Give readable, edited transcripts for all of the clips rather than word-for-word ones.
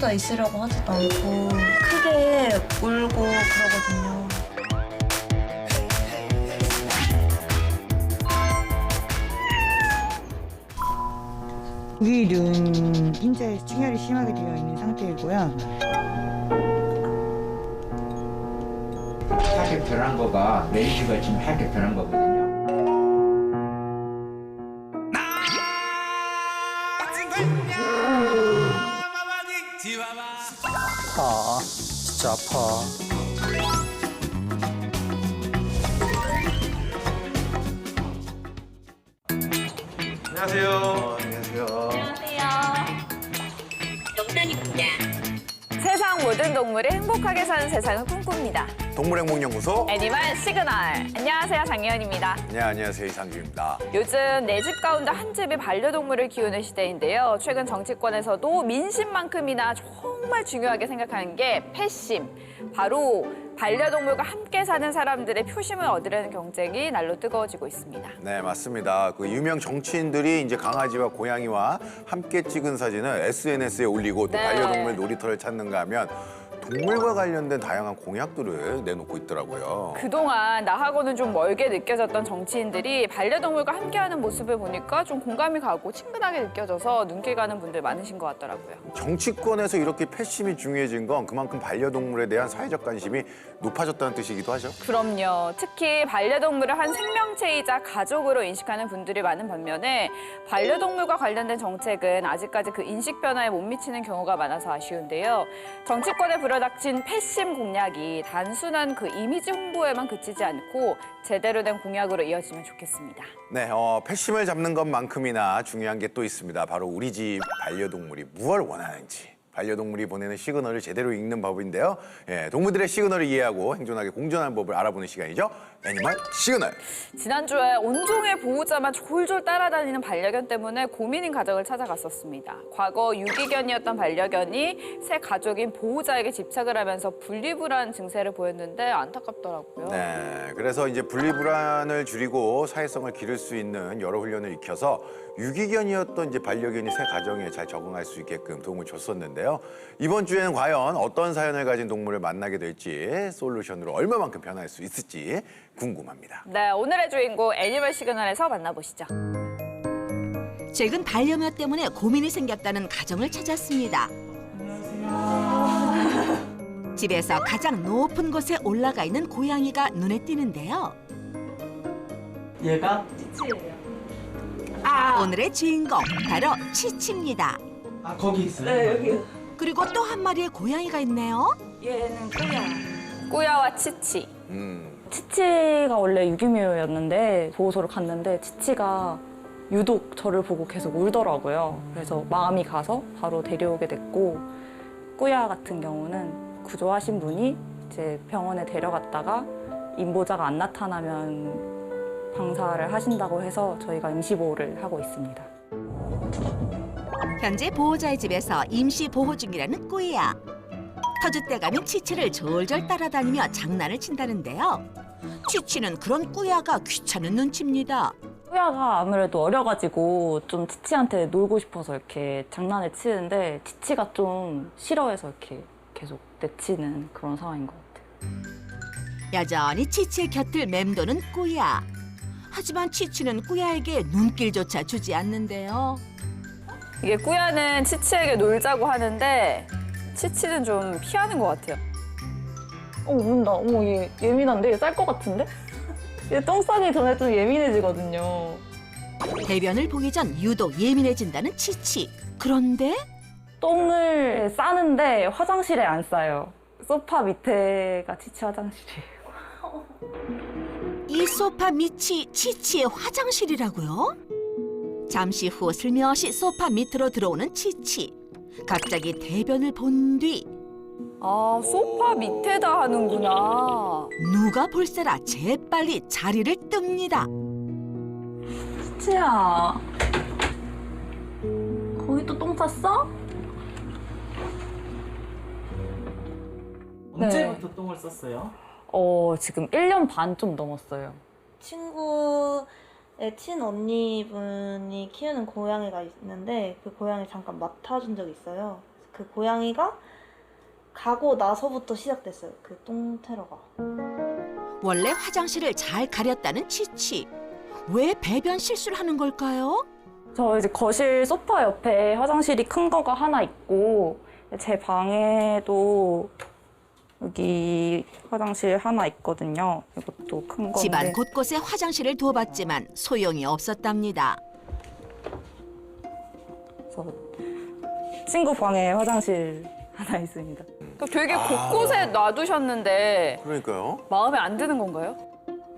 혼자 있으려고 하지도 않고 크게 울고 그러거든요. 우리는 인체 충혈이 심하게 되어 있는 상태이고요. 하얗게 변한 거가 레이즈가 지금 하얗게 변한 거거든요. 아파. 진짜 아파. 안녕하세요. 안녕하세요. 세상 모든 동물이 행복하게 사는 세상을 꿈꿉니다. 동물행복연구소. 애니멀 시그널. 안녕하세요, 장혜연입니다. 네, 안녕하세요. 이상규입니다. 요즘 내 집 가운데 한 집이 반려동물을 키우는 시대인데요. 최근 정치권에서도 민심만큼이나 정말 중요하게 생각하는 게 패심. 바로 반려동물과 함께 사는 사람들의 표심을 얻으려는 경쟁이 날로 뜨거워지고 있습니다. 네, 맞습니다. 그 유명 정치인들이 이제 강아지와 고양이와 함께 찍은 사진을 SNS에 올리고 또 네. 반려동물 놀이터를 찾는가 하면 동물과 관련된 다양한 공약들을 내놓고 있더라고요. 그동안 나하고는 좀 멀게 느껴졌던 정치인들이 반려동물과 함께하는 모습을 보니까 좀 공감이 가고 친근하게 느껴져서 눈길 가는 분들 많으신 것 같더라고요. 정치권에서 이렇게 패심이 중요해진 건 그만큼 반려동물에 대한 사회적 관심이 높아졌다는 뜻이기도 하죠. 그럼요. 특히 반려동물을 한 생명체이자 가족으로 인식하는 분들이 많은 반면에 반려동물과 관련된 정책은 아직까지 그 인식 변화에 못 미치는 경우가 많아서 아쉬운데요. 정치권에 불어닥친 패심 공약이 단순한 그 이미지 홍보에만 그치지 않고 제대로 된 공약으로 이어지면 좋겠습니다. 네, 패심을 잡는 것만큼이나 중요한 게 또 있습니다. 바로 우리 집 반려동물이 무엇을 원하는지. 반려동물이 보내는 시그널을 제대로 읽는 법인데요. 예, 동물들의 시그널을 이해하고 행존하게 공존하는 법을 알아보는 시간이죠. 애니멀 시그널. 지난주에 온종일 보호자만 졸졸 따라다니는 반려견 때문에 고민인 가정을 찾아갔었습니다. 과거 유기견이었던 반려견이 새 가족인 보호자에게 집착을 하면서 분리불안 증세를 보였는데 안타깝더라고요. 네, 그래서 이제 분리불안을 줄이고 사회성을 기를 수 있는 여러 훈련을 익혀서 유기견이었던 이제 반려견이 새 가정에 잘 적응할 수 있게끔 도움을 줬었는데요. 이번 주에는 과연 어떤 사연을 가진 동물을 만나게 될지 솔루션으로 얼마만큼 변할 수 있을지 궁금합니다. 네, 오늘의 주인공 애니멀 시그널에서 만나보시죠. 최근 반려묘 때문에 고민이 생겼다는 가정을 찾았습니다. 집에서 가장 높은 곳에 올라가 있는 고양이가 눈에 띄는데요. 얘가? 오늘의 주인공 바로 치치입니다. 아, 거기 있어요? 네, 여기. 그리고 또 한 마리의 고양이가 있네요. 얘는 꾸야. 꾸야와 치치. 치치가 원래 유기묘였는데 보호소를 갔는데 치치가 유독 저를 보고 계속 울더라고요. 그래서 마음이 가서 바로 데려오게 됐고 꾸야 같은 경우는 구조하신 분이 이제 병원에 데려갔다가 임보자가 안 나타나면 방사를 하신다고 해서 저희가 임시보호를 하고 있습니다. 현재 보호자의 집에서 임시 보호 중이라는 꾸야. 터줏대 감인 치치를 졸졸 따라다니며 장난을 친다는데요. 치치는 그런 꾸야가 귀찮은 눈치입니다. 꾸야가 아무래도 어려가지고 좀 치치한테 놀고 싶어서 이렇게 장난을 치는데 치치가 좀 싫어해서 이렇게 계속 내치는 그런 상황인 것 같아요. 여전히 치치의 곁을 맴도는 꾸야. 하지만 치치는 꾸야에게 눈길조차 주지 않는데요. 이게 꾸야는 치치에게 놀자고 하는데 치치는 좀 피하는 것 같아요. 운다. 어머, 얘 예민한데? 얘 쌀 것 같은데? 얘 똥 싸기 전에 좀 예민해지거든요. 대변을 보기 전 유독 예민해진다는 치치. 그런데 똥을 싸는데 화장실에 안 싸요. 소파 밑에가 치치 화장실이에요. 이 소파 밑이 치치의 화장실이라고요? 잠시 후 슬며시 소파 밑으로 들어오는 치치. 갑자기 대변을 본 뒤 아, 소파 밑에다 하는구나. 누가 볼세라 재빨리 자리를 뜹니다. 치치야. 거기 또 똥 쌌어? 언제부터 똥을 쌌어요? 지금 1년 반 좀 넘었어요. 친구의 친언니분이 키우는 고양이가 있는데 그 고양이 잠깐 맡아준 적이 있어요. 그 고양이가 가고 나서부터 시작됐어요. 그 똥 테러가. 원래 화장실을 잘 가렸다는 치치. 왜 배변 실수를 하는 걸까요? 저 이제 거실 소파 옆에 화장실이 큰 거가 하나 있고 제 방에도 여기 화장실 하나 있거든요. 이것도 큰 건데. 집안 곳곳에 화장실을 두어봤지만 소용이 없었답니다. 그래서 친구 방에 화장실 하나 있습니다. 되게 곳곳에 놔두셨는데 그러니까요. 마음에 안 드는 건가요?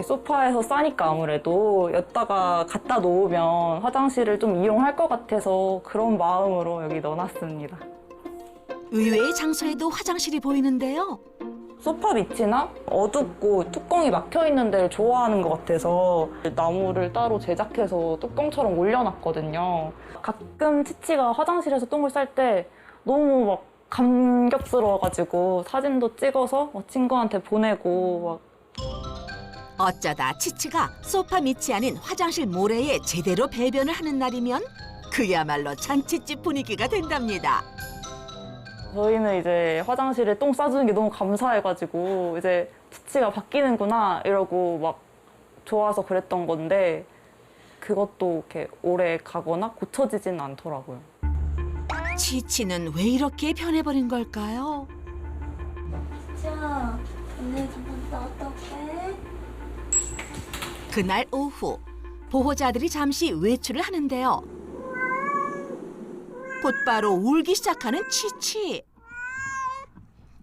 소파에서 싸니까 아무래도 여기다가 갖다 놓으면 화장실을 좀 이용할 것 같아서 그런 마음으로 여기 넣어놨습니다. 의외의 장소에도 화장실이 보이는데요. 소파 밑이나 어둡고 뚜껑이 막혀 있는 데를 좋아하는 것 같아서 나무를 따로 제작해서 뚜껑처럼 올려놨거든요. 가끔 치치가 화장실에서 똥을 쌀 때 너무 막 감격스러워가지고 사진도 찍어서 친구한테 보내고 어쩌다 치치가 소파 밑이 아닌 화장실 모래에 제대로 배변을 하는 날이면 그야말로 잔칫집 분위기가 된답니다. 저희는 이제 화장실에 똥 싸주는 게 너무 감사해가지고 이제 치치가 바뀌는구나 이러고 막 좋아서 그랬던 건데 그것도 이렇게 오래 가거나 고쳐지진 않더라고요. 치치는 왜 이렇게 변해버린 걸까요? 자, 언니 좀 나왔다 올게. 그날 오후 보호자들이 잠시 외출을 하는데요. 곧바로 울기 시작하는 치치.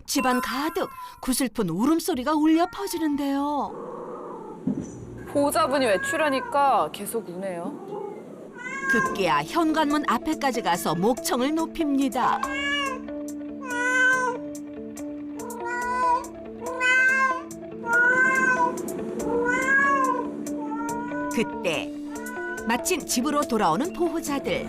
집안 가득 구슬픈 울음소리가 울려 퍼지는데요. 보호자분이 외출하니까 계속 우네요. 급기야 현관문 앞에까지 가서 목청을 높입니다. 그때 마침 집으로 돌아오는 보호자들.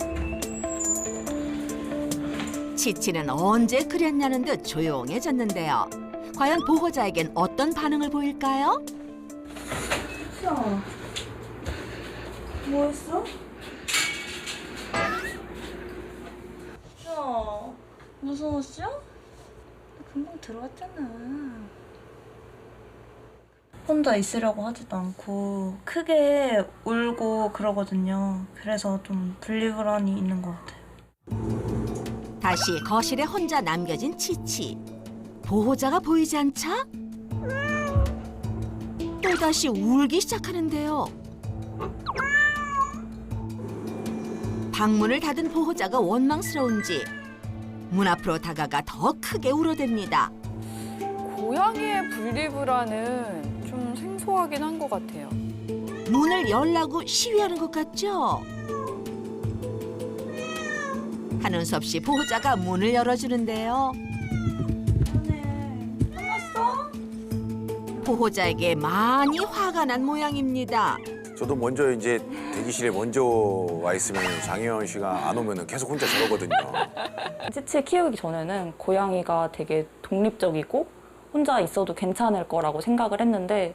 치치는 언제 그랬냐는 듯 조용해졌는데요. 과연 보호자에겐 어떤 반응을 보일까요? 야, 뭐 했어? 야, 무서웠어? 나 금방 들어왔잖아. 혼자 있으려고 하지도 않고 크게 울고 그러거든요. 그래서 좀 분리불안이 있는 것 같아요. 다시 거실에 혼자 남겨진 치치. 보호자가 보이지 않자 또다시 울기 시작하는데요. 방문을 닫은 보호자가 원망스러운지 문 앞으로 다가가 더 크게 울어댑니다. 고양이의 분리불안은 좀 생소하긴 한 것 같아요. 문을 열라고 시위하는 것 같죠? 하는 수 없이 보호자가 문을 열어주는데요. 끝났어? 보호자에게 많이 화가 난 모양입니다. 저도 먼저 이제 대기실에 먼저 와 있으면 장혜원 씨가 안 오면 계속 혼자 저러거든요. 치치 키우기 전에는 고양이가 되게 독립적이고 혼자 있어도 괜찮을 거라고 생각을 했는데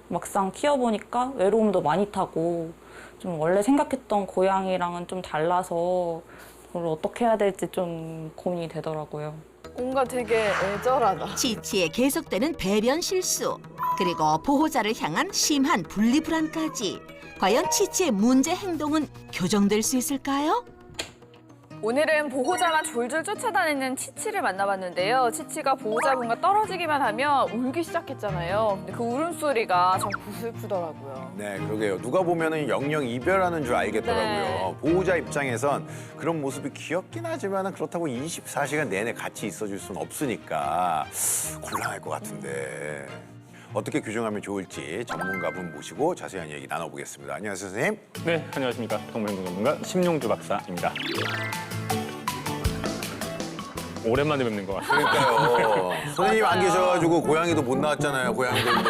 막상 키워보니까 외로움도 많이 타고 좀 원래 생각했던 고양이랑은 좀 달라서 그걸 어떻게 해야 될지 좀 고민이 되더라고요. 뭔가 되게 애절하다. 치치의 계속되는 배변 실수, 그리고 보호자를 향한 심한 분리불안까지. 과연 치치의 문제 행동은 교정될 수 있을까요? 오늘은 보호자가 졸졸 쫓아다니는 치치를 만나봤는데요. 치치가 보호자분과 떨어지기만 하면 울기 시작했잖아요. 근데 그 울음소리가 좀 구슬프더라고요. 네, 그러게요. 누가 보면은 영영 이별하는 줄 알겠더라고요. 네. 보호자 입장에선 그런 모습이 귀엽긴 하지만 그렇다고 24시간 내내 같이 있어줄 수는 없으니까 곤란할 것 같은데. 어떻게 규정하면 좋을지 전문가분 모시고 자세한 얘기 나눠보겠습니다. 안녕하세요, 선생님. 네, 안녕하십니까. 동물행동 전문가 심용주 박사입니다. 오랜만에 뵙는 것 같아요. 그러니까요. 선생님 안 계셔가지고 고양이도 못 나왔잖아요, 고양이들도.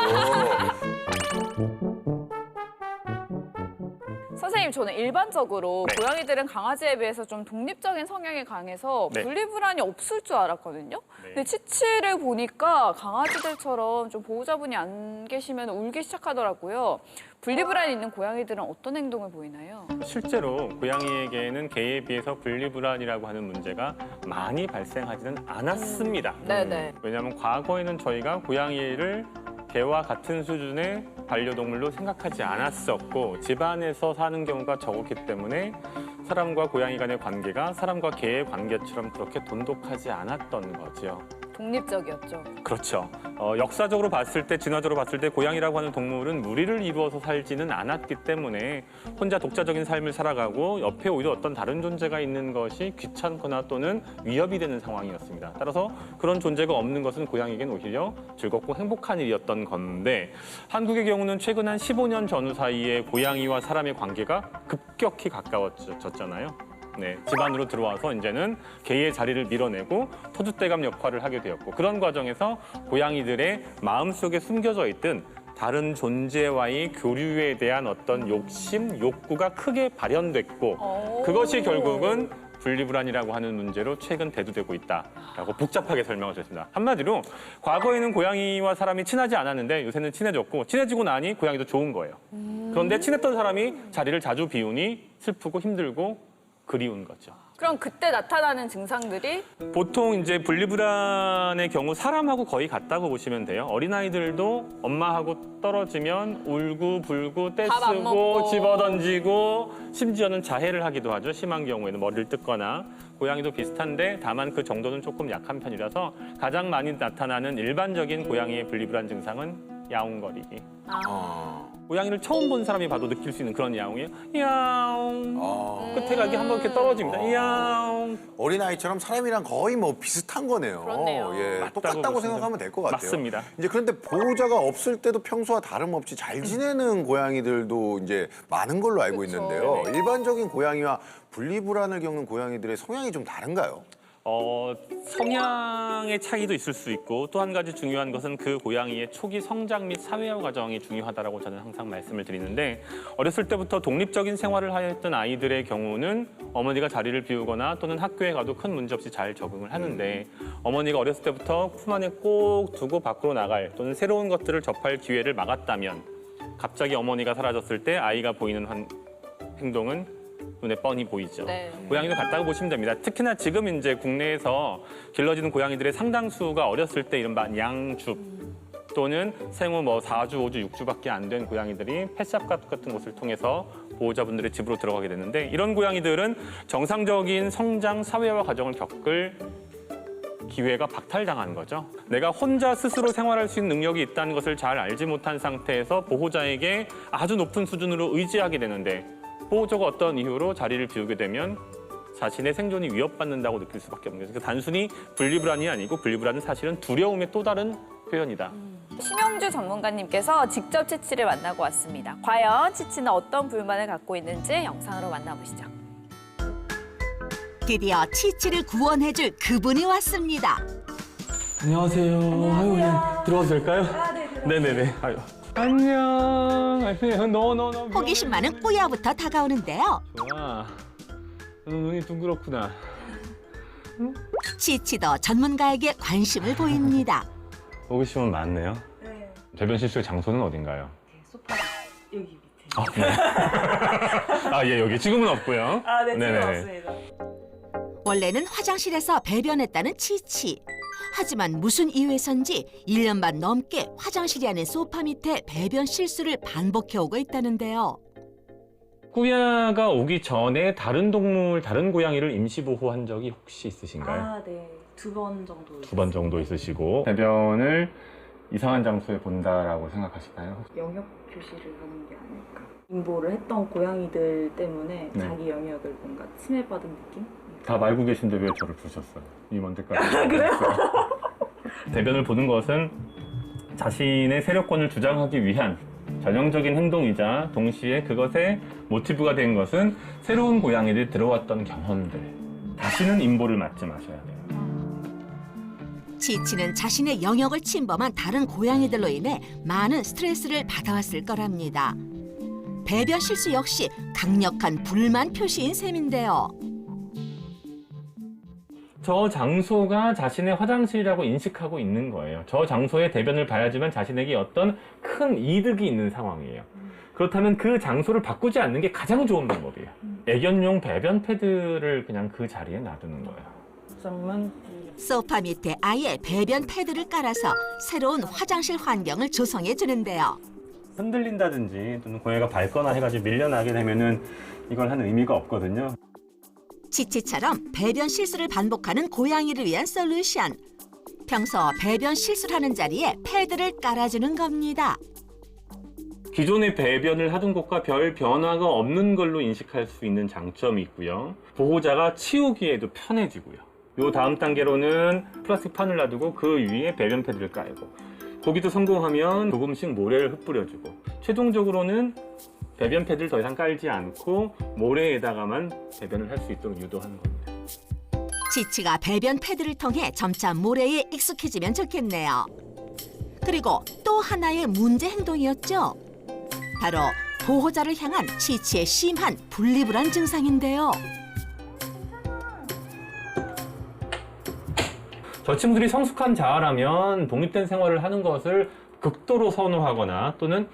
선생님, 저는 일반적으로 네. 고양이들은 강아지에 비해서 좀 독립적인 성향이 강해서 네. 분리불안이 없을 줄 알았거든요. 네. 근데 치치를 보니까 강아지들처럼 좀 보호자분이 안 계시면 울기 시작하더라고요. 분리불안이 있는 고양이들은 어떤 행동을 보이나요? 실제로 고양이에게는 개에 비해서 분리불안이라고 하는 문제가 많이 발생하지는 않았습니다. 네네. 왜냐하면 과거에는 저희가 고양이를 개와 같은 수준의 반려동물로 생각하지 않았었고 집안에서 사는 경우가 적었기 때문에 사람과 고양이 간의 관계가 사람과 개의 관계처럼 그렇게 돈독하지 않았던 거죠. 독립적이었죠. 그렇죠. 역사적으로 봤을 때, 진화적으로 봤을 때 고양이라고 하는 동물은 무리를 이루어서 살지는 않았기 때문에 혼자 독자적인 삶을 살아가고 옆에 오히려 어떤 다른 존재가 있는 것이 귀찮거나 또는 위협이 되는 상황이었습니다. 따라서 그런 존재가 없는 것은 고양이에게는 오히려 즐겁고 행복한 일이었던 건데 한국의 경우는 최근 한 15년 전후 사이에 고양이와 사람의 관계가 급격히 가까워졌잖아요. 네, 집안으로 들어와서 이제는 개의 자리를 밀어내고 터줏대감 역할을 하게 되었고 그런 과정에서 고양이들의 마음속에 숨겨져 있던 다른 존재와의 교류에 대한 어떤 욕심, 욕구가 크게 발현됐고 그것이 결국은 분리불안이라고 하는 문제로 최근 대두되고 있다라고 복잡하게 설명을 드렸습니다. 한마디로 과거에는 고양이와 사람이 친하지 않았는데 요새는 친해졌고 친해지고 나니 고양이도 좋은 거예요. 그런데 친했던 사람이 자리를 자주 비우니 슬프고 힘들고 그리운 거죠. 그럼 그때 나타나는 증상들이 보통 이제 분리불안의 경우 사람하고 거의 같다고 보시면 돼요. 어린아이들도 엄마하고 떨어지면 울고 불고 밥안 떼쓰고 먹고. 집어던지고 심지어는 자해를 하기도 하죠. 심한 경우에는 머리를 뜯거나. 고양이도 비슷한데 다만 그 정도는 조금 약한 편이라서 가장 많이 나타나는 일반적인 고양이의 분리불안 증상은 야옹거리기. 고양이를 처음 본 사람이 봐도 느낄 수 있는 그런 야옹이에요. 야옹. 끝에 가기 한번 이렇게 떨어집니다. 야옹. 어린아이처럼 사람이랑 거의 뭐 비슷한 거네요. 그렇네요. 예, 맞다고 똑같다고 보시면 생각하면 될 것 같아요. 맞습니다. 이제 그런데 보호자가 없을 때도 평소와 다름없이 잘 지내는 고양이들도 이제 많은 걸로 알고 그쵸. 있는데요. 일반적인 고양이와 분리불안을 겪는 고양이들의 성향이 좀 다른가요? 성향의 차이도 있을 수 있고 또 한 가지 중요한 것은 그 고양이의 초기 성장 및 사회화 과정이 중요하다고 저는 항상 말씀을 드리는데 어렸을 때부터 독립적인 생활을 하였던 아이들의 경우는 어머니가 자리를 비우거나 또는 학교에 가도 큰 문제 없이 잘 적응을 하는데 어머니가 어렸을 때부터 품 안에 꼭 두고 밖으로 나갈 또는 새로운 것들을 접할 기회를 막았다면 갑자기 어머니가 사라졌을 때 아이가 보이는 행동은 눈에 뻔히 보이죠. 네. 고양이도 같다고 보시면 됩니다. 특히나 지금 이제 국내에서 길러지는 고양이들의 상당수가 어렸을 때 이른바 양줍 또는 생후 4주, 5주, 6주밖에 안 된 고양이들이 펫샵 같은 곳을 통해서 보호자분들의 집으로 들어가게 되는데 이런 고양이들은 정상적인 성장, 사회화 과정을 겪을 기회가 박탈당한 거죠. 내가 혼자 스스로 생활할 수 있는 능력이 있다는 것을 잘 알지 못한 상태에서 보호자에게 아주 높은 수준으로 의지하게 되는데 보호자가 어떤 이유로 자리를 비우게 되면 자신의 생존이 위협받는다고 느낄 수밖에 없는 거죠. 단순히 분리불안이 아니고 분리불안은 사실은 두려움의 또 다른 표현이다. 심영주 전문가님께서 직접 치치를 만나고 왔습니다. 과연 치치는 어떤 불만을 갖고 있는지 영상으로 만나보시죠. 드디어 치치를 구원해줄 그분이 왔습니다. 안녕하세요. 아유, 그냥 들어가도 될까요? 네네네. 아유. 안녕. 안녕. 너. 호기심 많은 꾸야부터 다가오는데요. 좋아. 눈이 둥그렇구나. 치치도 전문가에게 관심을 보입니다. 호기심은 많네요. 네. 배변 실수의 장소는 어딘가요? 소파 여기 밑에. 예, 여기 지금은 없고요. 네, 네네. 지금 없습니다. 원래는 화장실에서 배변했다는 치치. 하지만 무슨 이유에선지 1년 반 넘게 화장실이 아닌 소파 밑에 배변 실수를 반복해오고 있다는데요. 꾸야가 오기 전에 다른 고양이를 임시보호한 적이 혹시 있으신가요? 네. 2번 정도. 2번 정도 있으시고 배변을 이상한 장소에 본다라고 생각하시나요? 영역 표시를 하는 게 아닐까. 임보를 했던 고양이들 때문에 네. 자기 영역을 뭔가 침해받은 느낌? 다 말고 계신데 왜 저를 부르셨어요? 이 먼 데까지. 그래요? 대변을 보는 것은 자신의 세력권을 주장하기 위한 전형적인 행동이자 동시에 그것의 모티브가 된 것은 새로운 고양이들이 들어왔던 경험들. 다시는 임보를 맞지 마셔야 돼요. 치치는 자신의 영역을 침범한 다른 고양이들로 인해 많은 스트레스를 받아왔을 거랍니다. 배변 실수 역시 강력한 불만 표시인 셈인데요. 저 장소가 자신의 화장실이라고 인식하고 있는 거예요. 저 장소에 대변을 봐야지만 자신에게 어떤 큰 이득이 있는 상황이에요. 그렇다면 그 장소를 바꾸지 않는 게 가장 좋은 방법이에요. 애견용 배변 패드를 그냥 그 자리에 놔두는 거예요. 소파 밑에 아예 배변 패드를 깔아서 새로운 화장실 환경을 조성해 주는데요. 흔들린다든지 또는 고양이가 밟거나 해가지고 밀려나게 되면은 이걸 하는 의미가 없거든요. 치치처럼 배변 실수를 반복하는 고양이를 위한 솔루션. 평소 배변 실수를 하는 자리에 패드를 깔아주는 겁니다. 기존의 배변을 하던 곳과 별 변화가 없는 걸로 인식할 수 있는 장점이 있고요. 보호자가 치우기에도 편해지고요. 요 다음 단계로는 플라스틱 판을 놔두고 그 위에 배변 패드를 깔고 거기도 성공하면 조금씩 모래를 흩뿌려주고 최종적으로는 배변 패드를 더 이상 깔지 않고 모래에다가만 배변을 할 수 있도록 유도하는 겁니다. 치치가 배변 패드를 통해 점차 모래에 익숙해지면 좋겠네요. 그리고 또 하나의 문제 행동이었죠. 바로 보호자를 향한 치치의 심한 분리불안 증상인데요. 저 친구들이 성숙한 자아라면 독립된 생활을 하는 것을 극도로 선호하거나 또는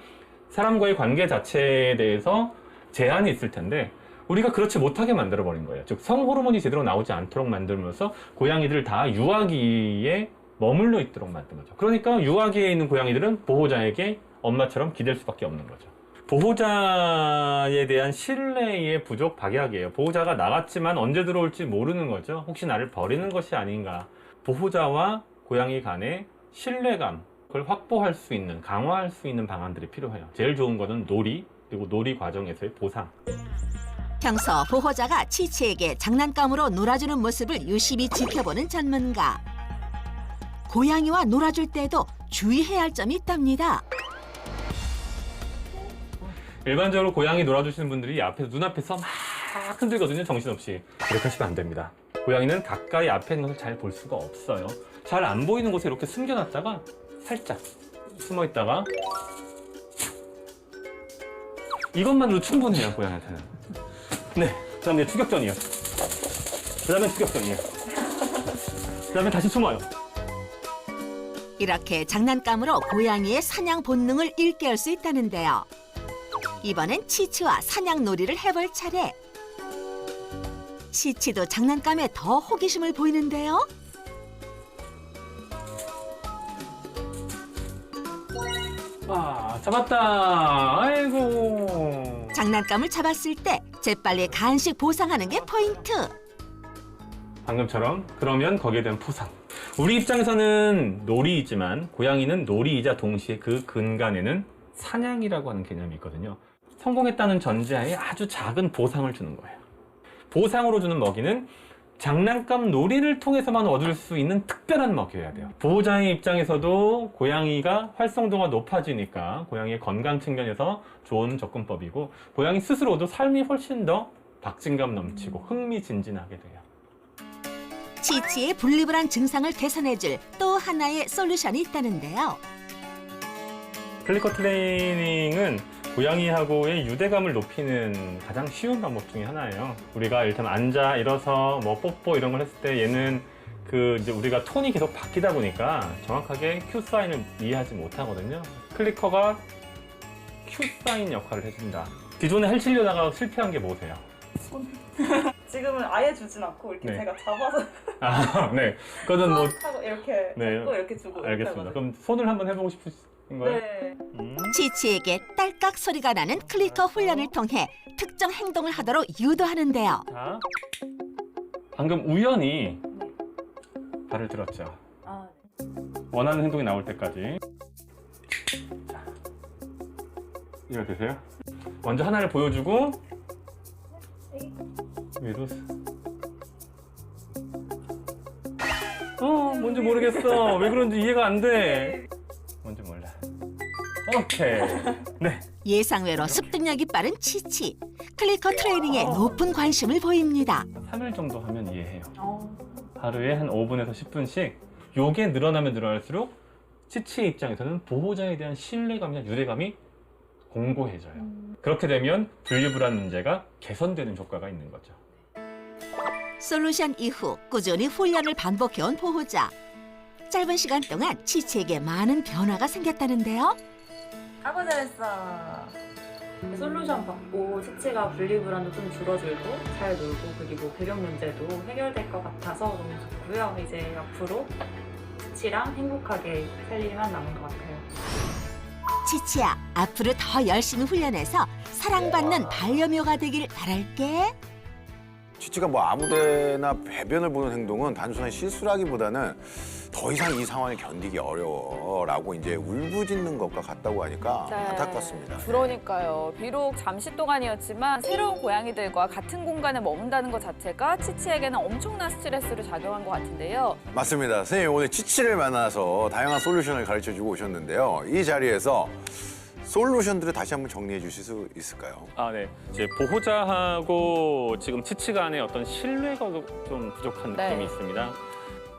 사람과의 관계 자체에 대해서 제한이 있을 텐데 우리가 그렇지 못하게 만들어버린 거예요. 즉 성호르몬이 제대로 나오지 않도록 만들면서 고양이들을 다 유아기에 머물러 있도록 만든 거죠. 그러니까 유아기에 있는 고양이들은 보호자에게 엄마처럼 기댈 수밖에 없는 거죠. 보호자에 대한 신뢰의 부족 박약이에요. 보호자가 나갔지만 언제 들어올지 모르는 거죠. 혹시 나를 버리는 것이 아닌가. 보호자와 고양이 간의 신뢰감 그걸 확보할 수 있는, 강화할 수 있는 방안들이 필요해요. 제일 좋은 거는 놀이, 그리고 놀이 과정에서의 보상. 평소 보호자가 치치에게 장난감으로 놀아주는 모습을 유심히 지켜보는 전문가. 고양이와 놀아줄 때도 주의해야 할 점이 있답니다. 일반적으로 고양이 놀아주시는 분들이 앞에서 눈앞에서 막 흔들거든요. 정신없이. 그렇게 하시면 안 됩니다. 고양이는 가까이 앞에 있는 것을 잘 볼 수가 없어요. 잘 안 보이는 곳에 이렇게 숨겨놨다가 살짝 숨어 있다가 이것만으로 충분해요, 고양이한테는. 네, 그 다음에 추격전이에요. 그 다음에 추격전이에요. 그 다음에 다시 숨어요. 이렇게 장난감으로 고양이의 사냥 본능을 일깨울 수 있다는데요. 이번엔 치치와 사냥 놀이를 해볼 차례. 치치도 장난감에 더 호기심을 보이는데요. 아, 잡았다. 아이고. 장난감을 잡았을 때 재빨리 간식 보상하는 게 포인트. 방금처럼 그러면 거기에 대한 포상. 우리 입장에서는 놀이이지만 고양이는 놀이이자 동시에 그 근간에는 사냥이라고 하는 개념이 있거든요. 성공했다는 전제하에 아주 작은 보상을 주는 거예요. 보상으로 주는 먹이는 장난감 놀이를 통해서만 얻을 수 있는 특별한 먹이여야 돼요. 보호자의 입장에서도 고양이가 활성도가 높아지니까 고양이의 건강 측면에서 좋은 접근법이고 고양이 스스로도 삶이 훨씬 더 박진감 넘치고 흥미진진하게 돼요. 치치의 분리불안 증상을 개선해줄 또 하나의 솔루션이 있다는데요. 클리커 트레이닝은 고양이하고의 유대감을 높이는 가장 쉬운 방법 중에 하나예요. 우리가 일단 앉아 일어서 뭐 뽀뽀 이런 걸 했을 때 얘는 이제 우리가 톤이 계속 바뀌다 보니까 정확하게 큐 사인을 이해하지 못하거든요. 클리커가 큐 사인 역할을 해준다. 기존에 헬치려다가 실패한 게 뭐세요? 지금은 아예 주진 않고 이렇게 네. 제가 잡아서 아, 네. 그거는 뭐 하고 이렇게 네. 잡고 이렇게 주고 이렇게 알겠습니다. 하거든요. 그럼 손을 한번 해보고 싶으신 거예요? 네. 치치에게 딸깍 소리가 나는 클리커 훈련을 통해 특정 행동을 하도록 유도하는데요. 자, 방금 우연히 발을 들었죠. 아, 원하는 행동이 나올 때까지. 자, 이렇게 되세요. 먼저 하나를 보여주고 위로. 뭔지 모르겠어. 왜 그런지 이해가 안 돼. 뭔지 몰라. 오케이. 네. 예상외로 습득력이 빠른 치치. 클리커 트레이닝에 높은 관심을 보입니다. 3일 정도 하면 이해해요. 하루에 한 5분에서 10분씩. 요게 늘어나면 늘어날수록 치치의 입장에서는 보호자에 대한 신뢰감이나 유대감이 공고해져요. 그렇게 되면 분리불안 문제가 개선되는 효과가 있는 거죠. 솔루션 이후 꾸준히 훈련을 반복해온 보호자. 짧은 시간 동안 치치에게 많은 변화가 생겼다는데요. 아고 잘했어. 솔루션 받고 치치가 분리불안도 좀 줄어들고 잘 놀고 그리고 배변 문제도 해결될 것 같아서 너무 좋고요. 이제 앞으로 치치랑 행복하게 살 일만 남은 것 같아요. 치치야, 앞으로 더 열심히 훈련해서 사랑받는 반려묘가 되길 바랄게. 치치가 뭐 아무데나 배변을 보는 행동은 단순한 실수라기보다는 더 이상 이 상황을 견디기 어려워라고 이제 울부짖는 것과 같다고 하니까 네. 안타깝습니다. 그러니까요. 비록 잠시 동안이었지만 새로운 고양이들과 같은 공간에 머문다는 것 자체가 치치에게는 엄청난 스트레스로 작용한 것 같은데요. 맞습니다. 선생님 오늘 치치를 만나서 다양한 솔루션을 가르쳐주고 오셨는데요. 이 자리에서 솔루션들을 다시 한번 정리해 주실 수 있을까요? 네. 이제 보호자하고 지금 치치 간의 어떤 신뢰가 좀 부족한 네. 느낌이 있습니다.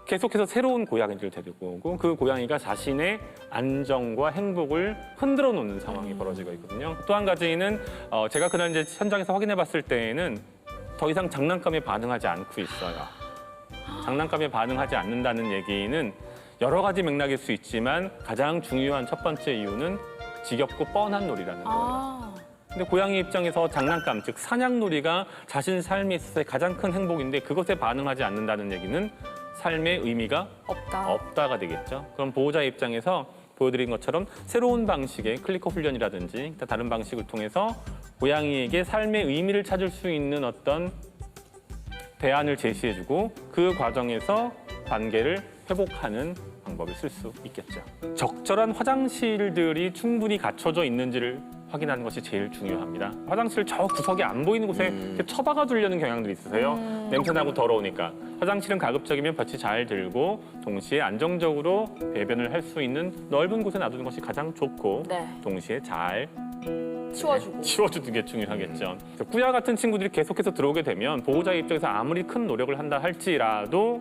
계속해서 새로운 고양이를 데리고 오고 그 고양이가 자신의 안정과 행복을 흔들어 놓는 상황이 벌어지고 있거든요. 또 한 가지는 제가 그날 이제 현장에서 확인해 봤을 때에는 더 이상 장난감에 반응하지 않고 있어요. 장난감에 반응하지 않는다는 얘기는 여러 가지 맥락일 수 있지만 가장 중요한 첫 번째 이유는 지겹고 뻔한 놀이라는 거예요. 근데 고양이 입장에서 장난감, 즉 사냥놀이가 자신 삶에 있어서의 가장 큰 행복인데 그것에 반응하지 않는다는 얘기는 삶의 의미가 없다가 되겠죠. 그럼 보호자 입장에서 보여드린 것처럼 새로운 방식의 클리커 훈련이라든지 다른 방식을 통해서 고양이에게 삶의 의미를 찾을 수 있는 어떤 대안을 제시해주고 그 과정에서 관계를 회복하는 방법을 쓸 수 있겠죠. 적절한 화장실들이 충분히 갖춰져 있는지를 확인하는 것이 제일 중요합니다. 화장실 저 구석에 안 보이는 곳에 이렇게 처박아 두려는 경향들이 있으세요. 냄새나고 더러우니까. 화장실은 가급적이면 볕이 잘 들고 동시에 안정적으로 배변을 할 수 있는 넓은 곳에 놔두는 것이 가장 좋고 네. 동시에 잘 치워주고. 치워주는 게 중요하겠죠. 꾸야 같은 친구들이 계속해서 들어오게 되면 보호자 입장에서 아무리 큰 노력을 한다 할지라도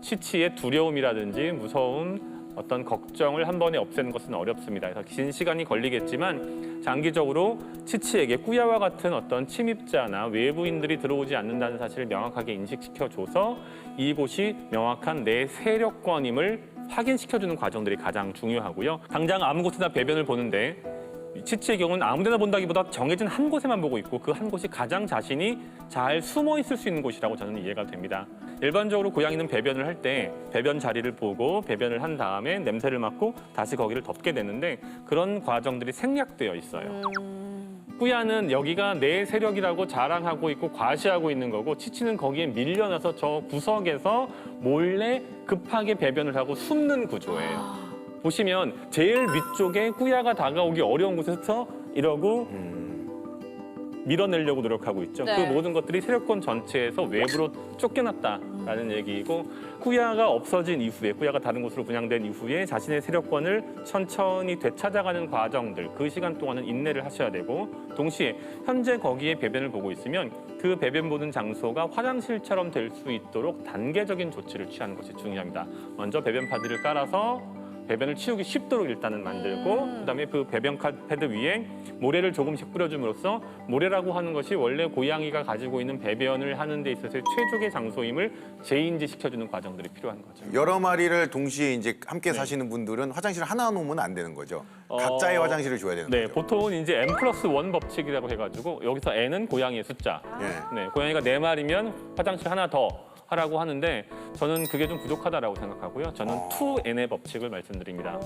치치의 두려움이라든지 무서움, 어떤 걱정을 한 번에 없애는 것은 어렵습니다. 그래서 긴 시간이 걸리겠지만 장기적으로 치치에게 꾸야와 같은 어떤 침입자나 외부인들이 들어오지 않는다는 사실을 명확하게 인식시켜줘서 이곳이 명확한 내 세력권임을 확인시켜주는 과정들이 가장 중요하고요. 당장 아무 곳에나 배변을 보는데 치치의 경우는 아무 데나 본다기보다 정해진 한 곳에만 보고 있고 그 한 곳이 가장 자신이 잘 숨어 있을 수 있는 곳이라고 저는 이해가 됩니다. 일반적으로 고양이는 배변을 할 때 배변 자리를 보고 배변을 한 다음에 냄새를 맡고 다시 거기를 덮게 되는데 그런 과정들이 생략되어 있어요. 꾸야는 여기가 내 세력이라고 자랑하고 있고 과시하고 있는 거고 치치는 거기에 밀려나서 저 구석에서 몰래 급하게 배변을 하고 숨는 구조예요. 보시면 제일 위쪽에 꾸야가 다가오기 어려운 곳에서 이러고 밀어내려고 노력하고 있죠. 네. 그 모든 것들이 세력권 전체에서 외부로 쫓겨났다라는 얘기이고 꾸야가 없어진 이후에 꾸야가 다른 곳으로 분양된 이후에 자신의 세력권을 천천히 되찾아가는 과정들 그 시간 동안은 인내를 하셔야 되고 동시에 현재 거기에 배변을 보고 있으면 그 배변 보는 장소가 화장실처럼 될 수 있도록 단계적인 조치를 취하는 것이 중요합니다. 먼저 배변 파드를 깔아서 배변을 치우기 쉽도록 일단은 만들고 그다음에 그 배변 패드 위에 모래를 조금씩 뿌려줌으로써 모래라고 하는 것이 원래 고양이가 가지고 있는 배변을 하는 데 있어서의 최적의 장소임을 재인지시켜주는 과정들이 필요한 거죠. 여러 마리를 동시에 이제 함께 네. 사시는 분들은 화장실 하나 놓으면 안 되는 거죠. 각자의 화장실을 줘야 되는 네, 거죠. 보통은 이제 N+1 법칙이라고 해가지고 여기서 N은 고양이의 숫자. 예. 네, 고양이가 4마리면 화장실 하나 더 하라고 하는데 저는 그게 좀 부족하다라고 생각하고요. 저는 2N의 법칙을 말씀드립니다.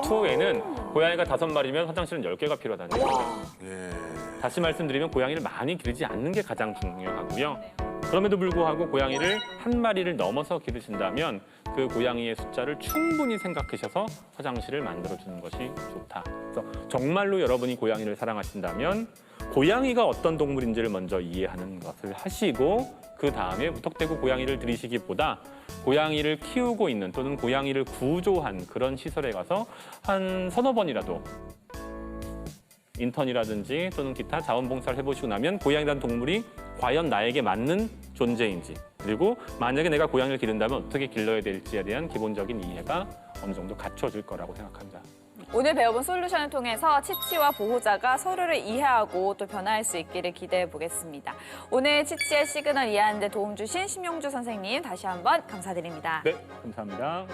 2N은 고양이가 5마리면 화장실은 10개가 필요하다는 거죠. 예. 다시 말씀드리면 고양이를 많이 기르지 않는 게 가장 중요하고요. 그럼에도 불구하고 고양이를 한 마리를 넘어서 기르신다면 그 고양이의 숫자를 충분히 생각하셔서 화장실을 만들어주는 것이 좋다. 그래서 정말로 여러분이 고양이를 사랑하신다면 고양이가 어떤 동물인지를 먼저 이해하는 것을 하시고 그 다음에 무턱대고 고양이를 들이시기보다 고양이를 키우고 있는 또는 고양이를 구조한 그런 시설에 가서 한 서너 번이라도 인턴이라든지 또는 기타 자원봉사를 해보시고 나면 고양이라는 동물이 과연 나에게 맞는 존재인지 그리고 만약에 내가 고양이를 기른다면 어떻게 길러야 될지에 대한 기본적인 이해가 어느 정도 갖춰질 거라고 생각합니다. 오늘 배워본 솔루션을 통해서 치치와 보호자가 서로를 이해하고 또 변화할 수 있기를 기대해 보겠습니다. 오늘 치치의 시그널 이해하는 데 도움 주신 심용주 선생님 다시 한번 감사드립니다. 네, 감사합니다.